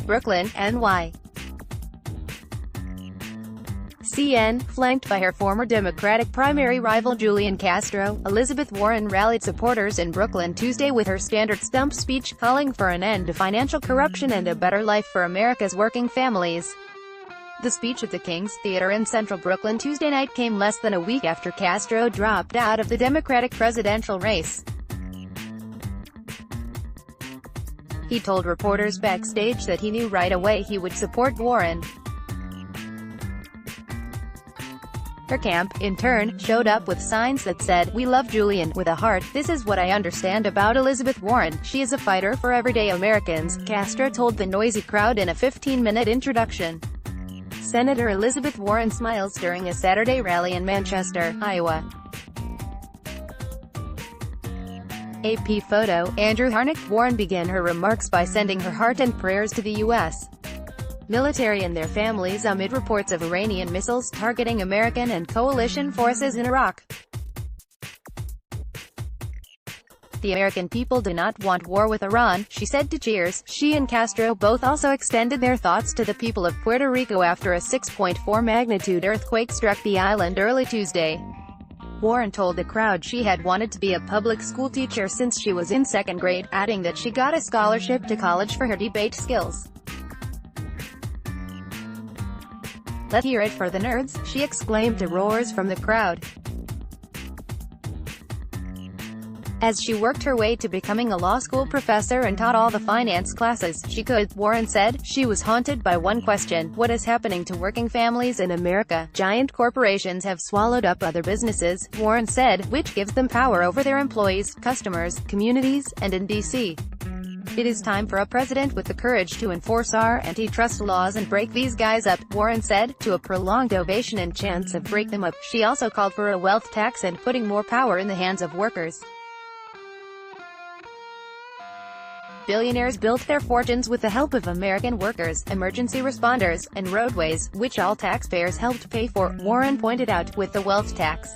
Brooklyn, NY. CN, flanked by her former Democratic primary rival Julian Castro, Elizabeth Warren rallied supporters in Brooklyn Tuesday with her standard stump speech, calling for an end to financial corruption and a better life for America's working families. The speech at the King's Theater in central Brooklyn Tuesday night came less than a week after Castro dropped out of the Democratic presidential race. He told reporters backstage that he knew right away he would support Warren. Her camp, in turn, showed up with signs that said, "We love Julian," with a heart. "This is what I understand about Elizabeth Warren. She is a fighter for everyday Americans," Castro told the noisy crowd in a 15-minute introduction. Senator Elizabeth Warren smiles during a Saturday rally in Manchester, Iowa. AP photo, Andrew Harnick. Warren began her remarks by sending her heart and prayers to the U.S. military and their families amid reports of Iranian missiles targeting American and coalition forces in Iraq. "The American people do not want war with Iran," she said to Cheers. She and Castro both also extended their thoughts to the people of Puerto Rico after a 6.4 magnitude earthquake struck the island early Tuesday. Warren told the crowd she had wanted to be a public school teacher since she was in second grade, adding that she got a scholarship to college for her debate skills. "Let's hear it for the nerds," she exclaimed to roars from the crowd. As she worked her way to becoming a law school professor and taught all the finance classes she could, Warren said, she was haunted by one question: what is happening to working families in America? "Giant corporations have swallowed up other businesses," Warren said, "which gives them power over their employees, customers, communities, and in D.C. It is time for a president with the courage to enforce our antitrust laws and break these guys up," Warren said, to a prolonged ovation and chants of "break them up." She also called for a wealth tax and putting more power in the hands of workers. Billionaires built their fortunes with the help of American workers, emergency responders, and roadways, which all taxpayers helped pay for, Warren pointed out, with the wealth tax.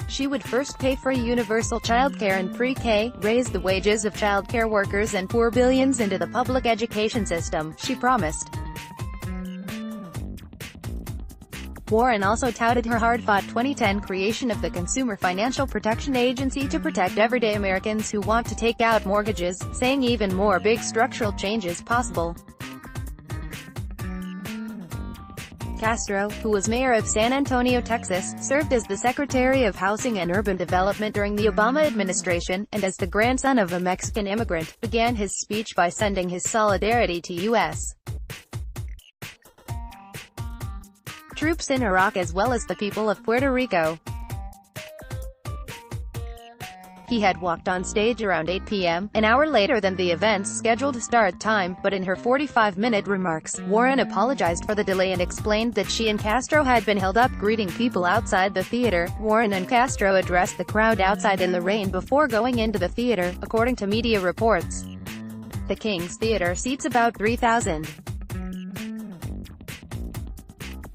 She would first pay for universal childcare and pre-K, raise the wages of childcare workers and pour billions into the public education system, she promised. Warren also touted her hard-fought 2010 creation of the Consumer Financial Protection Agency to protect everyday Americans who want to take out mortgages, saying even more big structural changes possible. Castro, who was mayor of San Antonio, Texas, served as the Secretary of Housing and Urban Development during the Obama administration, and as the grandson of a Mexican immigrant, began his speech by sending his solidarity to U.S. troops in Iraq as well as the people of Puerto Rico. He had walked on stage around 8 p.m., an hour later than the event's scheduled start time, but in her 45-minute remarks, Warren apologized for the delay and explained that she and Castro had been held up greeting people outside the theater. Warren and Castro addressed the crowd outside in the rain before going into the theater, according to media reports. The King's Theater seats about 3,000.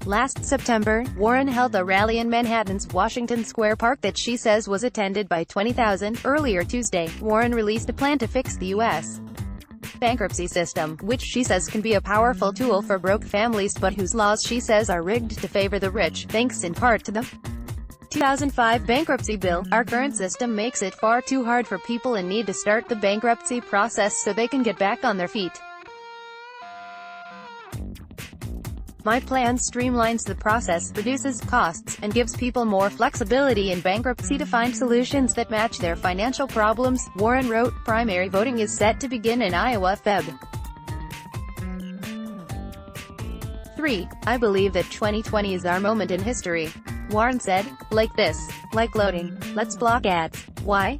Last September, Warren held a rally in Manhattan's Washington Square Park that she says was attended by 20,000. Earlier Tuesday, Warren released a plan to fix the U.S. bankruptcy system, which she says can be a powerful tool for broke families but whose laws she says are rigged to favor the rich, thanks in part to the 2005 bankruptcy bill. "Our current system makes it far too hard for people in need to start the bankruptcy process so they can get back on their feet. My plan streamlines the process, reduces costs, and gives people more flexibility in bankruptcy to find solutions that match their financial problems," Warren wrote. Primary voting is set to begin in Iowa, Feb. 3. "I believe that 2020 is our moment in history," Warren said. "Like this. Like loading. Let's block ads. Why?